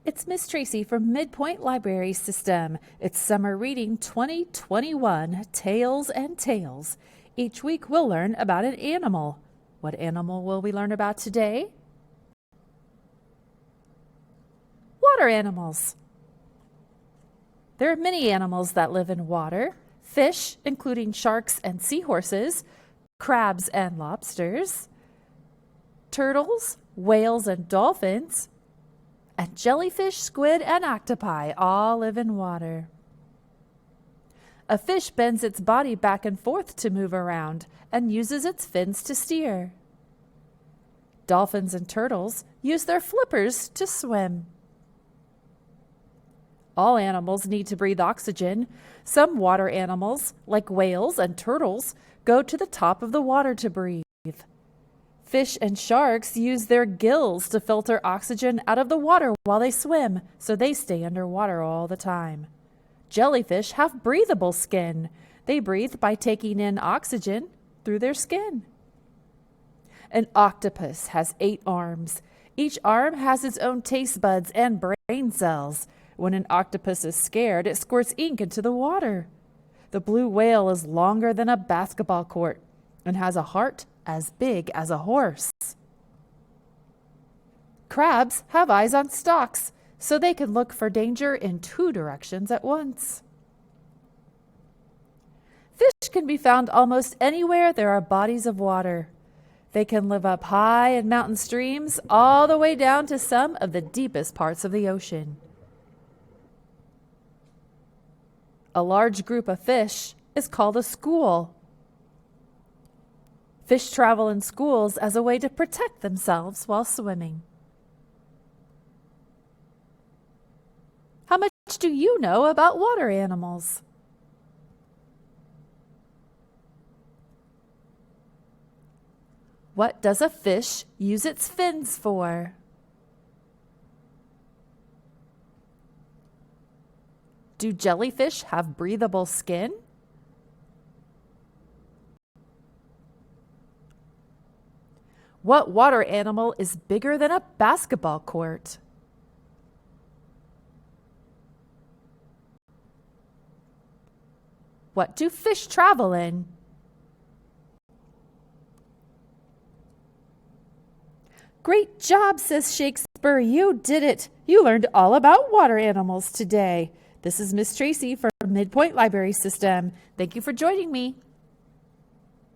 It's Miss Tracey from Midpoint Library System. It's Summer Reading 2021, Tales and Tales. Each week we'll learn about an animal. What animal will we learn about today? Water animals. There are many animals that live in water. Fish, including sharks and seahorses, crabs and lobsters, turtles, whales and dolphins, and jellyfish, squid, and octopi all live in water. A fish bends its body back and forth to move around and uses its fins to steer. Dolphins and turtles use their flippers to swim. All animals need to breathe oxygen. Some water animals, like whales and turtles, go to the top of the water to breathe. Fish and sharks use their gills to filter oxygen out of the water while they swim, so they stay underwater all the time. Jellyfish have breathable skin. They breathe by taking in oxygen through their skin. An octopus has 8 arms. Each arm has its own taste buds and brain cells. When an octopus is scared, it squirts ink into the water. The blue whale is longer than a basketball court and has a heart as big as a horse. Crabs have eyes on stalks, so they can look for danger in 2 directions at once. Fish can be found almost anywhere there are bodies of water. They can live up high in mountain streams, all the way down to some of the deepest parts of the ocean. A large group of fish is called a school. Fish travel in schools as a way to protect themselves while swimming. How much do you know about water animals? What does a fish use its fins for? Do jellyfish have breathable skin? What water animal is bigger than a basketball court? What do fish travel in? Great job, says Shakespeare. You did it. You learned all about water animals today. This is Miss Tracey from Midpoint Library System. Thank you for joining me.